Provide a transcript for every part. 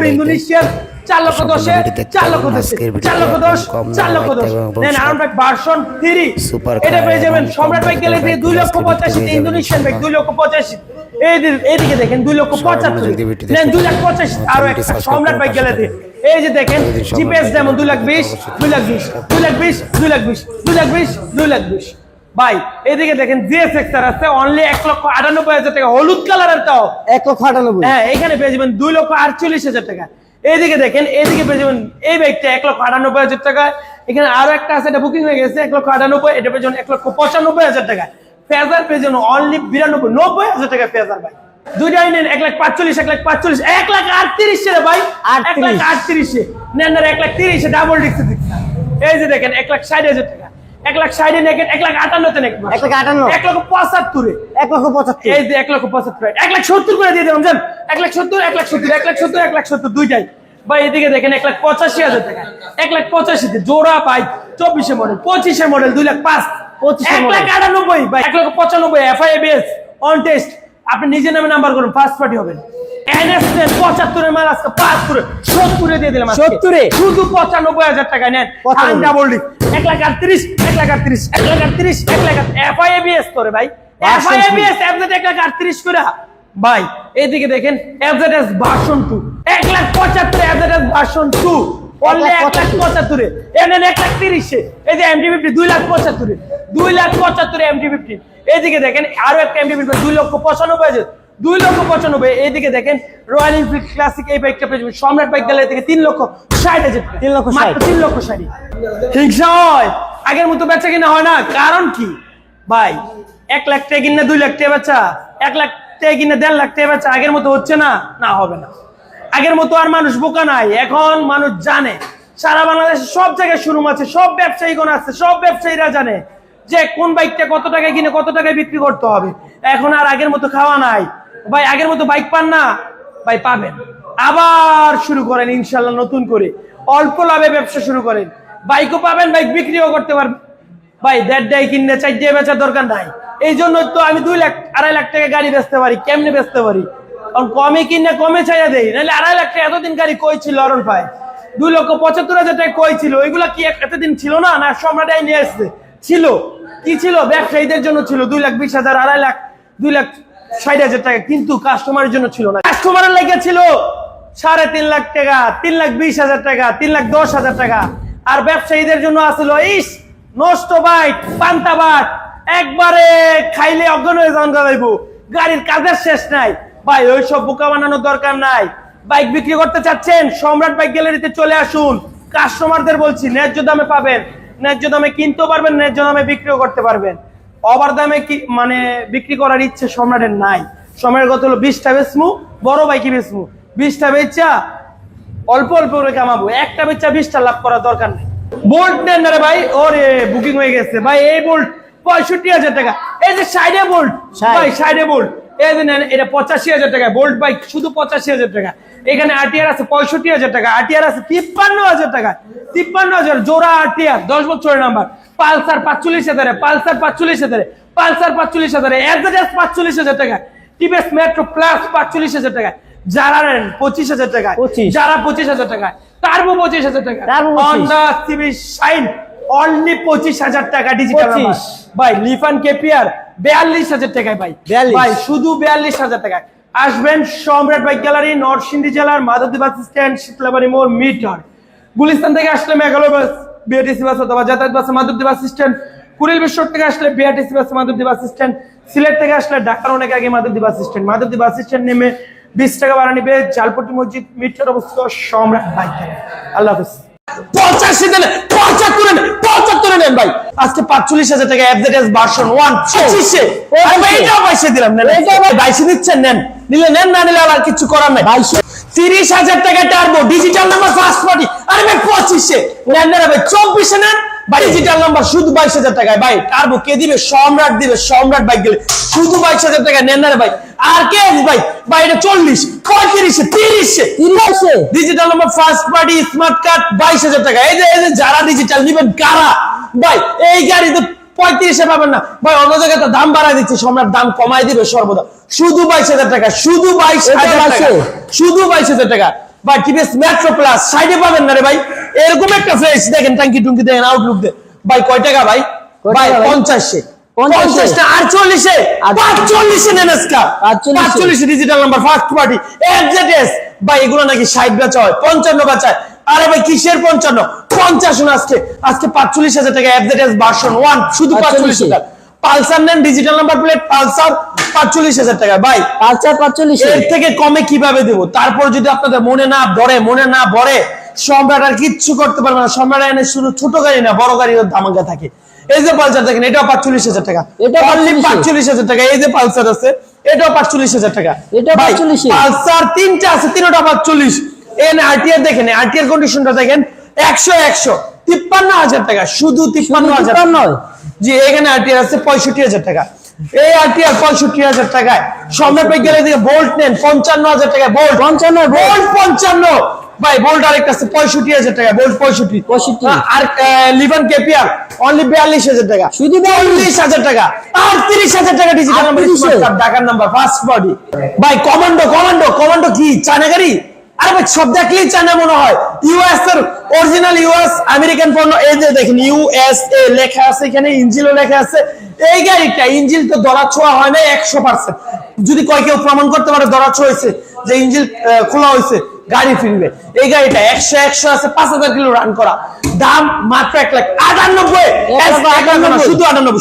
ইন্দোনেশিয়ার 4 লক্ষ 10 4 লক্ষ 10 4 লক্ষ 10 4 লক্ষ 10 নেন আরন বাইক ভার্সন 3 এটা পেয়ে যাবেন সম্রাট বাইক গেলে 2 লক্ষ 85 ইন্দোনেশিয়ান বাইক 2 লক্ষ 85 এইদিকে দেখেন 2 লক্ষ 75 নেন 2 লাখ 85 আর একটা সম্রাট বাইক গেলে এই যে দেখেন জিপিএস যেমন 2 লাখ 20 2 লাখ 20 2 লাখ 20 2 লাখ 20 2 লাখ 20 2 লাখ 20 ভাই এদিকে দেখেন জিএসএক্স আর আছে অনলি 1,98,000 টাকা হলুদ কালারের তাও 1,98,000 হ্যাঁ এখানে পেয়ে যাবেন 2,48,000 টাকা এইদিকে দেখেন এইদিকে পেয়ে যাবেন এই বাইকটা 1,98,000 টাকা এখানে আরো একটা আছে এটা বুকিং হয়ে গেছে 1,98,000 এটা পেয়ে যাবেন 1,95,000 টাকা ফেজার পেয়ে যাবেন অনলি 90,000 টাকা ফেজার ভাই দুইটাই নেন 1,45,000 1,45,000 1,38,000 রে ভাই 1,38,000 নেন না 1,30,000 ডাবল ডিক্স এই যে দেখেন 1,60,000 টাকা 1,60,000 নেকেট 1,58,000 নেকেট 1,58,000 1,75,000 1,75,000 এই যে 1,75,000 1,70,000 করে দিয়ে দিলাম জান 1,70,000 1,70,000 1,70,000 দুইটাই ভাই এদিকে দেখেন 1,85,000 টাকা 1,85,000 জোড়া ভাই 24 এর মডেল 25 এর মডেল 2,05,000 1,98,000 ভাই 1,95,000 এফআইএবিএস অন টেস্ট আপনি নিজে নামে নাম্বার করুন ফার্স্ট পার্টি হবেন এনএসএন 75 এর মাল আজকে 75 70 দিয়ে দিলাম আজকে 70 শুধু 95,000 টাকা নেন ডাবল ডি 1,38,000 1,38,000 1,38,000 1,38,000 এফআইএবিএস করে ভাই এফআইএবিএস এফজেড 1,38,000 করে ভাই এইদিকে দেখেন FZS version 2 1,75,000 FZS version 2 only 1,75,000 এনে 1,30,000 এই যে এমটি50 2,75,000 2,75,000 এমটি50 এইদিকে দেখেন আরো একটা এমটি50 2,95,000 2,95,000 এইদিকে দেখেন রয়্যাল এনফিল্ড ক্লাসিক এই বাইকটা পেয়ে যাবেন সম্রাট বাইক গ্যালারি থেকে 3,60,000 3,60,000 হিংসা হয় আগের মতো বেচা কিনা হয় না কারণ কি ভাই 1 লাখ টাকা কিনা 2 লাখ টাকা বেচা 1 লাখ টাকা কিনা 1.5 লাখ টাকা বেচা আগের মতো হচ্ছে না না হবে না আগের মতো আর মানুষ বোকা নাই এখন মানুষ জানে সারা বাংলাদেশে সব জায়গায় শোরুম আছে সব ব্যবসায়ীগণ আছে সব ব্যবসায়ীরা জানে যে কোন বাইকটা কত টাকায় কিনে কত টাকায় বিক্রি করতে হবে এখন আর আগের মতো খাওয়া নাই ভাই আগের মতো বাইক পান না ভাই পাবেন আবার শুরু করেন ইনশাআল্লাহ নতুন করে অল্প লাভে ব্যবসা শুরু করেন বাইকও পাবেন বাইক বিক্রিও করতে পারবেন ভাই 1.5 কিনে 4 দিয়ে বেচার দরকার নাই এই জন্য তো আমি 2 লাখ 2.5 লাখ টাকা গাড়ি বেচতে পারি কেমনে বেচতে পারি কারণ কমে কিনে কমে চাইয়া দেই নাহলে 2.5 লাখ টাকা এতদিন গাড়ি কই ছিল অরণ ভাই 2,75,000 টাকা কই ছিল ওইগুলা কি এতদিন ছিল না না সম্রাটাই নিয়ে আসছে ছিল কি ছিল ব্যবসায়ীদের জন্য ছিল 2,20,000 2.5 লাখ 2,60,000 টাকা কিন্তু কাস্টমারের জন্য ছিল না কাস্টমারের লাগে ছিল 3.5 লাখ টাকা 3,20,000 টাকা 3,10,000 টাকা আর ব্যবসায়ীদের জন্য আসলো ইস নষ্ট বাইক পান্তা বাট একবারে খাইলে অজ্ঞান হয়ে যান গাইবো গাড়ির কাজের শেষ নাই ভাই ওইসব বোকা বানানোর দরকার নাই বাইক বিক্রি করতে চাচ্ছেন সম্রাট বাইক গ্যালারিতে চলে আসুন কাস্টমারদের বলছি ন্যায্য দামে পাবেন ন্যায্য দামে কিনতেও পারবেন ন্যায্য দামে বিক্রিও করতে পারবেন ওভার দামে কি মানে বিক্রি করার ইচ্ছে সম্রাটের নাই সম্রাটের কত হলো 20টা বেচমু বড় বাইকই বেচমু 20টা বেচা অল্প অল্প করে কামাবো একটা বেচা 20টা লাভ করার দরকার নেই বোল্ট নেন না রে ভাই ওরে বুকিং হয়ে গেছে ভাই এই বোল্ট 65,000 টাকা এই যে সাইডে বোল্ট ভাই সাইডে বোল্ট এই যে নেন এটা 85,000 টাকা বোল্ট বাইক শুধু 85,000 টাকা এখানে আরটিআর আছে 65,000 টাকা আরটিআর আছে 53,000 টাকা 53,000 জোড়া আরটিআর 10 বছরের number Pulsar 45,000 Pulsar 45,000 Pulsar 45,000 FZS 45,000 টাকা টিভিএস মেট্রো প্লাস 45,000 টাকা যারা নেন 25,000 টাকা যারা 25,000 টাকা টার্বো 25,000 টাকা হন্ডা সিবি শাইন অনলি 25,000 টাকা ডিজিটাল নাম্বার ভাই লিফান কেপিআর 42,000 টাকায় ভাই ভাই শুধু 42,000 টাকা আসবেন সম্রাট বাইক গ্যালারি নরসিংদী জেলার মাধবদী বাস স্ট্যান্ড শীতলাবাড়ি মোড় মিটার গুলিস্তান থেকে আসলে মেঘালয় বাস বিআরটিসি বাস অথবা যাতায়াত বাস মাধবদী বাস স্ট্যান্ড কুড়িল বিশ্বর থেকে আসলে বিআরটিসি বাস মাধবদী বাস স্ট্যান্ড সিলেট থেকে আসলে ঢাকার অনেক আগে মাধবদী বাস স্ট্যান্ড নেমে 20 টাকা ভাড়া নিবে জালপট্টি মসজিদ মিটার অবস্থিত সম্রাট বাইক গ্যালারি আল্লাহ হাফেজ 85 দেন 75 নেন ভাই আজকে 45,000 টাকা এফজেডএস ভার্সন 1 25 আরে ভাই এটাও পয়সা দিলাম না এইটা ভাই 22 দিচ্ছেন নেন নিলে নেন না নিলে আর কিছু করার নাই 30,000 টাকা turbo digital number first party আরে ভাই 25 নেন না ভাই 24 নেন ভাই ডিজিটাল নাম্বার শুধু 22,000 টাকায় ভাই টার্বো কে দিবে সম্রাট বাইক গেলে শুধু 22,000 টাকা নেন না ভাই আর কে ভাই ভাই এটা 40 35 30 digital number first party smart card 22,000 টাকা এই যে যারা ডিজিটাল নিবেন কারা ভাই এই গাড়ি তো 35-এ পাবেন না ভাই, অন্য জায়গায় তো দাম বাড়ায় দিচ্ছে, সম্রাট দাম কমাই দিবে সর্বদা, শুধু 22,000 টাকা, শুধু 22,000 টাকা, শুধু 22,000 টাকা ভাই। টিভিএস মেট্রো প্লাস 60-এ পাবেন না রে ভাই, এরকম একটা ফ্রেশ দেখেন, টাঙ্কি টুঙ্কি দেখেন, আউটলুক দেখেন ভাই, কয় টাকা ভাই? ভাই 50-এ, 50 না 48-এ, 45-এ নেন আজকে, 45 digital number, first party FZS ভাই, এগুলো নাকি 60 বেচা হয়, 55 বেচা হয়। আরে ভাই কিসের 55, 50 না, আজকে 45,000 টাকা এফজেডএস ভার্সন 1, শুধু 45,000 টাকা। পালসার নেন ডিজিটাল নাম্বার প্লেট, পালসার 45,000 টাকা ভাই, পালসার 45, এর থেকে কমে কিভাবে দেব? তারপর যদি আপনাদের মনে না ভরে সম্রাট আর কিচ্ছু করতে পারবে না। সম্রাট এনে শুধু ছোট গাড়ি না, বড় গাড়ির দামাকা থাকে। এই যে পালসার দেখেন, এটাও 45,000 টাকা, এটা 45,000 টাকা। এই যে পালসার আছে, এটাও 45,000 টাকা। এটা 45, পালসার তিনটা আছে, তিনটা 45। এন আরটিআর দেখেন, আরটিআর কন্ডিশনটা দেখেন, 53,000 টাকা, শুধু 53,000। জি, এখানে আরটিআর আছে 65,000 টাকা, এই আরটিআর 65,000 টাকায়। সম্রাট ভাই গেলে দিকে বোল্ট নেন 55,000 টাকায়, বোল্ট 55 ভাই, বোল্ট আরেকটা আছে 65,000 টাকা, বোল্ট 65। আর লিভান কেপিয়ার অনলি 42,000 টাকা, শুধু 42,000 টাকা। আর 30,000 টাকা ডিজিটাল নাম্বার, ঢাকার নাম্বার, ফার্স্ট বডি ভাই। কমান্ডো কি চায়না গাড়ি? আরে ভাই সব দেখলেই চায়না মনে হয়। ইউএস এর অরিজিনাল ইউএস আমেরিকান পণ্য। এই যে দেখেন ইউএসএ লেখা আছে, এখানে ইঞ্জিনও লেখা আছে। এই গাড়িটা ইঞ্জিন তো দরা ছোঁয়া হয় না 100%। যদি কয় কেউ প্রমাণ করতে পারে দরা ছোঁয়াছে, যে ইঞ্জিন খোলা হয়েছে, গাড়ি ফিরবে। এই গাড়িটা 100 আছে, 5,000 কিলো রান করা, দাম মাত্র 1,98,000,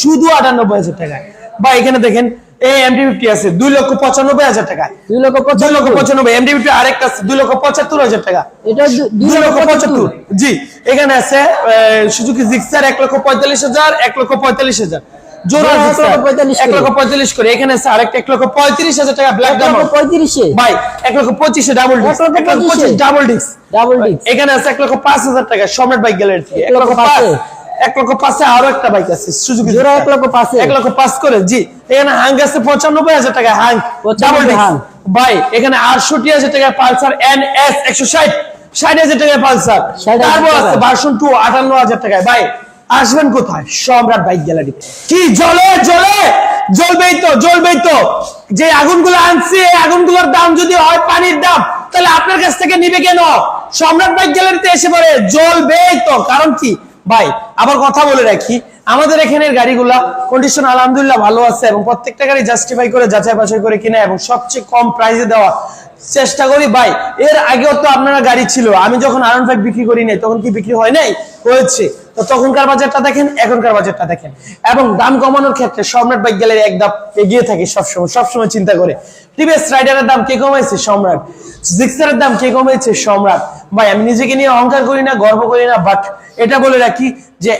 শুধু 98,000 টাকায় ভাই। এখানে দেখেন এই MT-50 আছে 2,95,000 টাকায়, 2,95,000। MT-50 আরেকটা আছে 2,75,000 টাকা, এটা 2,75,000। জি, এখানে আছে সুজুকি জিক্সার 1,45,000, 1,45,000 জোড়া, 1,45,000 করে। এখানে আছে আরেকটা 1,35,000 টাকা, ব্ল্যাক ডায়মন্ড 35 ভাই, 1,25,000 ডাবল ডিস্ক, 1,25,000 ডাবল ডিস্ক। এখানে আছে 1,05,000 টাকা, সম্রাট বাইক গ্যালারি থেকে 1,05,000 আরো একটা বাইক আছে সুজুকি জোড়া 1,05,000 করে। জি, এখানে হাং আছে 95,000 টাকা, হাং ডাবল ডিস্ক ভাই। এখানে 68,000 টাকা পালসার NS 160, 60,000 টাকা পালসার। তারপর আছে ভার্সন 2 58,000 টাকায় ভাই। আসবেন কোথায়? সম্রাট বাইক গ্যালারি। কি জ্বলবেই তো। যে আগুনগুলো আনছি, এই আগুনগুলোর দাম যদি হয় পানির দাম, তাহলে আপনার কাছ থেকে নিবে কেন? সম্রাট বাইক গ্যালারিতে এসে পড়ে জ্বলবেই তো। কারণ কি ভাই, আবার কথা বলে রাখি, আমাদের এখানের গাড়িগুলা কন্ডিশন আলহামদুলিল্লাহ ভালো আছে, এবং প্রত্যেকটা গাড়ি জাস্টিফাই করে যাচাই বাছাই করে কিনা, এবং সবচেয়ে কম প্রাইসে দেওয়া চেষ্টা করি ভাই। এর আগেও তো আপনারা গাড়ি ছিল, আমি যখন R15 বিক্রি করি নাই, তখন কি বিক্রি হয় নাই? হয়েছে। তো তখনকার বাজারটা দেখেন, এখনকার বাজারটা দেখেন, এবং দাম কমানোর ক্ষেত্রে সম্রাট বাইক গ্যালারি এক ধাপ এগিয়ে থাকে সবসময় চিন্তা করে। টিভিএস রাইডারের দাম কে কমাইছে? সম্রাট। জিক্সারের দাম কে কমাইছে? সম্রাট ভাই। আমি নিজেকে নিয়ে অহংকার করি না, গর্ব করি না, বাট এটা বলে রাখি যে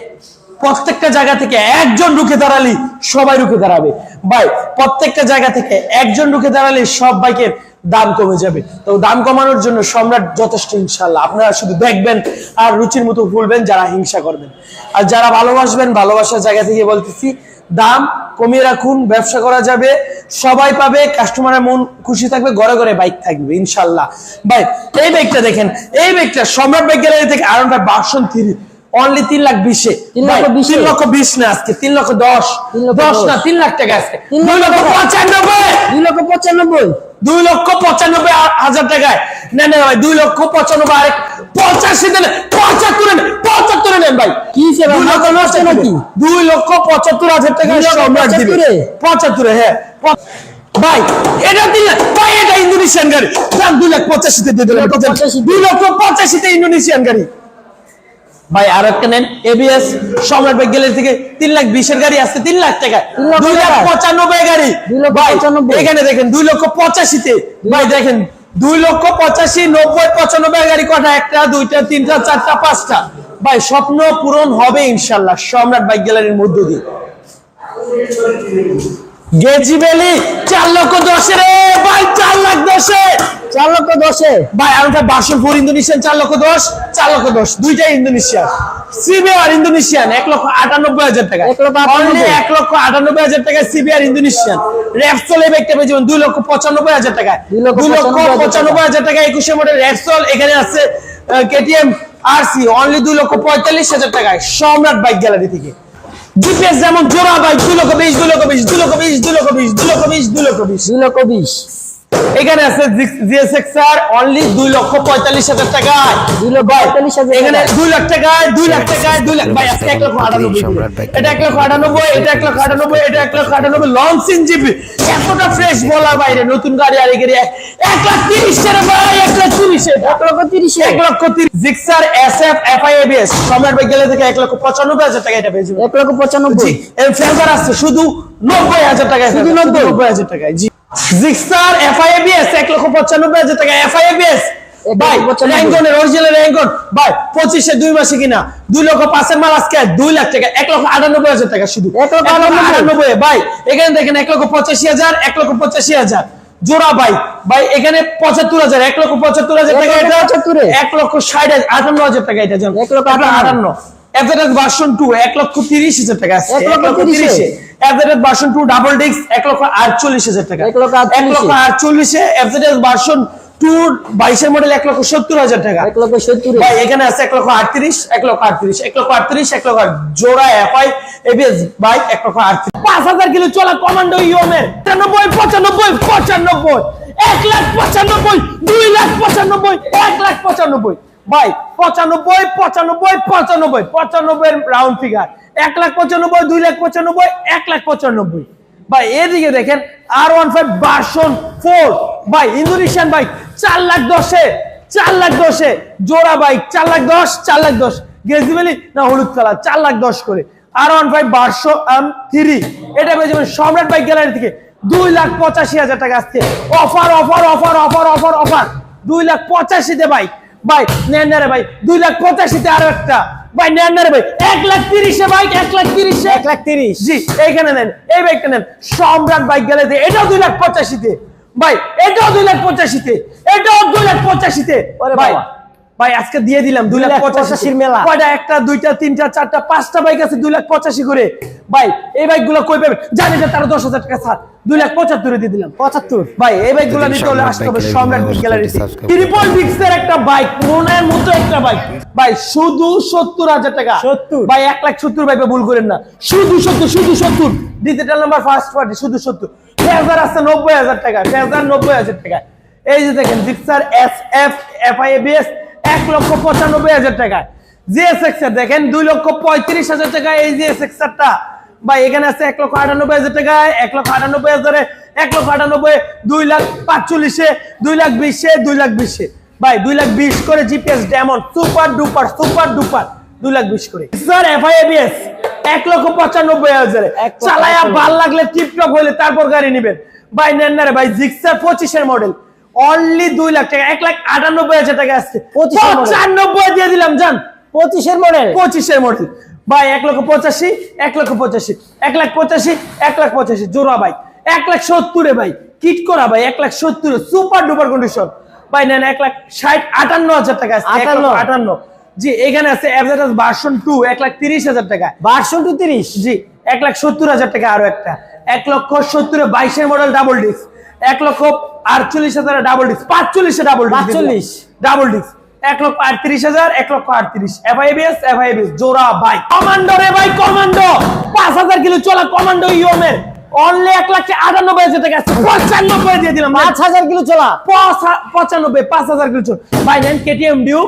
প্রত্যেকটা জায়গা থেকে একজন রুখে দাঁড়ালি সবাই রুখে দাঁড়াবে ভাই। প্রত্যেকটা জায়গা থেকে একজন রুখে দাঁড়ালে সব বাইকের দাম কমে যাবে। তো দাম কমানোর জন্য সম্রাট যথেষ্ট, ইনশাল্লাহ। আপনারা শুধু দেখবেন আর রুচির মতো ভুলবেন, যারা হিংসা করবেন। আর যারা ভালোবাসবেন, ভালোবাসার জায়গা থেকে বলতেছি, দাম কমিয়ে রাখুন, ব্যবসা করা যাবে, সবাই পাবে, কাস্টমারের মন খুশি থাকবে, ঘরে ঘরে বাইক থাকবে ইনশাল্লাহ ভাই। এই বাইকটা দেখেন, এই বাইকটা সম্রাট বাইক গ্যালারি থেকে R15 ভার্সন 3 অনলি 3,20,000, 3,20,000 না, আজকে 3,10,000 না, 3 লাখ টাকা আছে, 2,95,000, 2,95,000 টাকায় নেন ভাই। 2,95,000 আরেক 85 দেন, 75 নেন ভাই। কি সে নাকি 2,75,000 টাকা সম্রাট দিবে 75। হ্যাঁ ভাই, এটা 3 লাখ ভাই, এটা ইন্দোনেশিয়ান গাড়ি, দাম 2,85,000 দিয়ে দিলেন। 2,85,000 ইন্দোনেশিয়ান গাড়ি ভাই। আর একটা নেন এবিএস সম্রাট বাইক গ্যালারি থেকে 3,20,000 গাড়ি আসছে 3 লাখ টাকা, 2,95,000 গাড়ি ভাই। এখানে দেখেন 2,85,000 ভাই, দেখেন 2,85,000, 90, 95 গাড়ি কটা? একটা, দুইটা, তিনটা, চারটা, পাঁচটা ভাই। স্বপ্ন পূরণ হবে ইনশাল্লাহ সম্রাট বাইক গ্যালারির মধ্য দিয়ে। গেজি ভ্যালি 4,10,000 রে ভাই, 4,10,000, 4,10,000 ভাই। আর ওটা ভার্সন 4 ইন্দোনেশিয়ান 4,10,000, 4,10,000 দুইটাই ইন্দোনেশিয়ান। সিবিআর ইন্দোনেশিয়ান 1,98,000 টাকা, 1,98,000 টাকা সিবিআর ইন্দোনেশিয়ান। রেপসল এই বাইকটা পেয়ে যাবেন 2,95,000 টাকায়, 2,95,000 টাকা 21 মডেল রেপসল। এখানে আছে কেটিএম আরসি অনলি 2,45,000 টাকায় সম্রাট বাইক গ্যালারি থেকে। জিপিএস যেমন জোড়া বাইক 2,20,000, 2,20,000, 2,20,000, 2,20,000, 2,20,000, 2,20,000 এখানে আছে জিএসএক্সআর অনলি 2,45,000 টাকায়। 2,45,000 এখানে 2 লাখ টাকায় 2 লাখ টাকায় 2 লাখ ভাই আজকে 1,98,000 এটা 1,98,000 এটা 1,98,000 এটা 1,98,000 লঞ্চিং জিপি এতটা ফ্রেশ বলার বাইরে নতুন গাড়ি আর এই গাড়ি 1,30,000 এর ভাই 1,30,000 1,30,000 1,30,000 জিক্সার এসএফ এফআইএবিএস সম্রাট বাইক গ্যালারি থেকে 1,95,000 টাকা এটা পেয়েছি 1,95,000 জি এর ফেভার আছে শুধু 90,000 টাকায় শুধু 90,000 টাকায় জি জিক্সার এফআইএবিএস 1,95,000 টাকা এফআইএবিএস ভাই র্যাঙ্গনের অরিজিনাল র্যাঙ্গন ভাই 25 এ 2 মাসে কিনা 2 লক্ষ 5 এর মাল আজকে 2 লাখ টাকা 1,98,000 টাকা শুধু 1,98,000 ভাই এখানে দেখেন 1,85,000 1,85,000 জোড়া ভাই ভাই এখানে 75,000 1,75,000 টাকা এটা 1,60,000 টাকা এটা জান 1,58,000 এফজেড ভার্সন 2 1,30,000 টাকা আছে 1,30,000 এফজেড ভার্সন 2 ডাবল ডিস্ক 1,48,000 টাকা 1,48,000 এ এফজেড ভার্সন 2 22 এর মডেল 1,70,000 টাকা 1,70,000 ভাই এখানে আছে 1,38,000 1,38,000 1,38,000 জোড়া এফআই এবিএস বাইক 1,38,000 5,000 কিলো চলা কমান্ডো ইওমের 95 95 1,95 2,95 1,95 ভাই 95 এর রাউন্ড ফিগার 1,95 2,95 1,95 ভাই এদিকে দেখেন R15 ভার্সন 4 ভাই ইন্দোনেশিয়ান বাইক 4,10,000 জোড়া বাইক 4,10,000 4,10,000 গ্রেজুয়ালি না হলুদ কালার 4,10,000 করে R15 ভার্সন 3 এটা পেয়ে যাবেন সম্রাট বাইক গ্যালারি থেকে 2,85,000 টাকা আসছে offer offer offer offer offer offer 2,85,000 তে বাইক ভাই নেন না রে ভাই 2,85,000 তে আরো একটা ভাই নেন না রে ভাই 1,30,000 এ বাইক 1,30,000 জি এইখানে নেন এই বাইকটা নেন সম্রাট বাইক গ্যালারিতে এটাও 2,85,000 তে ভাই এটাও 2,85,000 তে এটাও 2,85,000 তে ভাই ভাই আজকে দিয়ে দিলাম 2,85,000 মেলা কয়টা একটা দুইটা তিনটা চারটা পাঁচটা বাইক আছে 2,85,000 করে ভাই এই বাইকগুলো কই পাবেন জানি যে তার 10,000 টাকা ছাড় 2,75,000 দিয়ে দিলাম 75 ভাই এই বাইকগুলো নিতে হলে আসতে হবে সম্রাট বাইক গ্যালারিতে ট্রিপল ডিক্সের একটা বাইক মনের মতো একটা বাইক ভাই শুধু 70,000 টাকা 70 ভাই 1,70,000 ভাই ভুল করেন না শুধু 70 ডিজিটাল নাম্বার ফার্স্ট পার্টি শুধু 70 ফেজার আছে 90,000 টাকা ফেজার 90,000 টাকা এই যে দেখেন জিক্সার এসএফ এফআইএবিএস 1,95,000 টাকা জিএসএক্সআর দেখেন 2,35,000 টাকা এই জিএসএক্সআরটা ভাই এখানে আছে 1,98,000 টাকা 1,98,000 1,98,000 2,45,000 2,20,000 2,20,000 ভাই 2,20,000 করে জিপিএস ডায়মন্ড সুপার ডুপার 2,20,000 করে স্যার এফআইএবিএস 1,95,000 চালায়া ভাল লাগলে টিপটপ হইলে তারপর গাড়ি নেবেন ভাই নেন না রে ভাই জিক্সার 25 এর মডেল অনলি 2 লাখ টাকা 1,98,000 টাকা আসছে 95 দিয়ে দিলাম জান 25 এর মডেল ভাই 1,85,000 1,85,000 1,85,000 জোড়া ভাই 1,70,000 এ ভাই কিট করা ভাই 1,70,000 সুপার ডুপার কন্ডিশন ভাই নেন 1,60,000 58,000 টাকা আছে 58 জি এখানে আছে এফজেড ভার্সন 2 1,30,000 টাকা ভার্সন 2 30 জি 1,70,000 টাকা আরো একটা 1,70,000 22 এর model double disc 1,48,000 double disc 45 double disc 1,38,000 1,38,000 এফআইবিএস জোড়া বাইক কমান্ডো রে ভাই কমান্ডো 5,000 কিলো চলা কমান্ডো ইওমের অনলি 1,98,000 টাকা আছে 95 দিয়ে দিলাম 5,000 কিলো চলা 95 5,000 কিলো চলা ভাই নেন কেটিএম ডিউ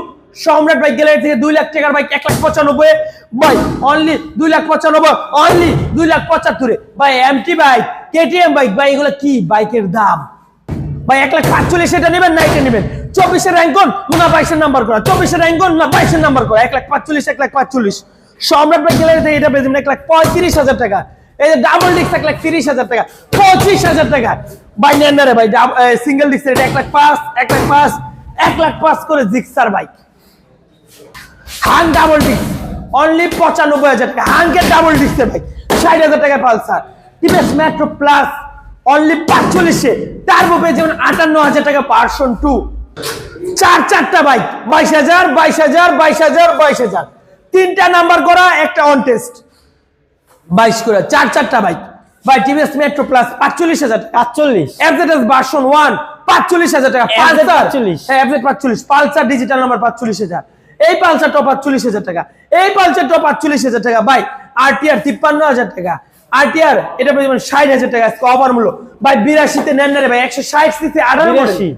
সম্রাট বাইক গ্যালারি থেকে 2 লাখ টাকার বাইক 1,95,000 ভাই অনলি 2,95,000 অনলি 2,75,000 ভাই এমটি বাইক কেটিএম বাইক ভাই এগুলো কি বাইকের দাম ভাই 1,45,000 এটা নেবেন না এটা নেবেন 24 এর র্যাঙ্কন না 22 এর নাম্বার করা 24 এর র্যাঙ্কন না 22 এর নাম্বার করা 1,45,000 সম্রাট বাইক গ্যালারি থেকে এটা পেয়ে যাবেন 1,35,000 টাকা এই যে ডাবল ডিস্ক 1,30,000 টাকা 25,000 টাকা ভাই নেন না রে ভাই সিঙ্গেল ডিস্ক এটা 1,05,000 করে Gixxer bike Hunk double disc only 95,000 টাকা হাংকে ডাবল ডিস্কের বাইক 60,000 টাকা Pulsar TVS Metro plus only 45 turbo পেয়ে যাবেন 58,000 টাকা ভার্সন 2 চারটা বাইক 22,000 তিনটা নাম্বার করা একটা অন টেস্ট 22 করে চারটা বাইক ভাই TVS Metro plus 45,000 45 FZ version 1 45,000 টাকা পালসার 45 হ্যাঁ এফজেড 45 পালসার ডিজিটাল নাম্বার 45,000 এই পালসার টপ 48,000 টাকা, এই পালসার টপ 48,000 টাকা ভাই। আরটিআর 53,000 টাকা, আরটিআর এটা 60,000 টাকা আজকে অফার মূল্য ভাই। 82 তে নেন না রে ভাই, 160 সিসি 18 82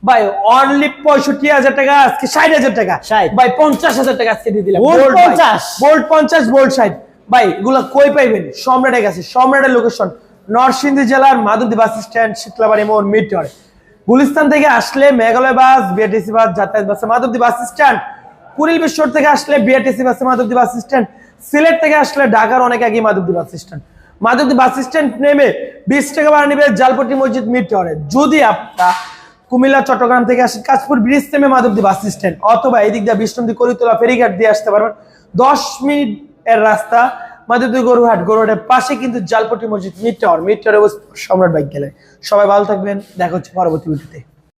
ভাই অনলি 65,000 টাকা আজকে, 60,000 টাকা 60 ভাই, 50,000 টাকা আজকে দিয়ে দিলাম। Bolt 50 বোল্ট 50, বোল্ট 60 ভাই। এগুলা কই পাইবেন? সম্রাটের কাছে। সম্রাটের লোকেশন নরসিংদী জেলার মাধবদী বাস স্ট্যান্ড, শীতলাবাড়ি মোড়, মিরটর। গুলিস্তান থেকে আসলে মেঘালয় বাস, বিআরটিসি বাস, যাতায়াত বাসে মাধবদী বাস স্ট্যান্ড। কুড়িল বিশ্বর থেকে আসলে বিআরটিসি বাসে মাধবদী বাস স্ট্যান্ড। সিলেট থেকে আসলে ঢাকার অনেক আগে Madhabdi bus stand. Madhabdi bus stand নেমে 20 টাকা ভাড়া নেবে জালপট্টি মসজিদ, মিরটরে। যদি আপনারা কুমিল্লা চট্টগ্রাম থেকে আসেন, কাশপুর ব্রিজ থেমে মাধবদী বাস স্ট্যান্ড, অথবা এদিক দিয়ে বিষ্ণুদী করিতলা ফেরিঘাট দিয়ে আসতে পারবেন। 10 মিনিট এর রাস্তা মাধবদী গরুহাট, গরুহাটের পাশে কিন্তু জালপট্টি মসজিদ, মিরটর। মিরটরে সম্রাট বাইক গেলে। সবাই ভালো থাকবেন, দেখা হচ্ছে পরবর্তী ভিডিওতে।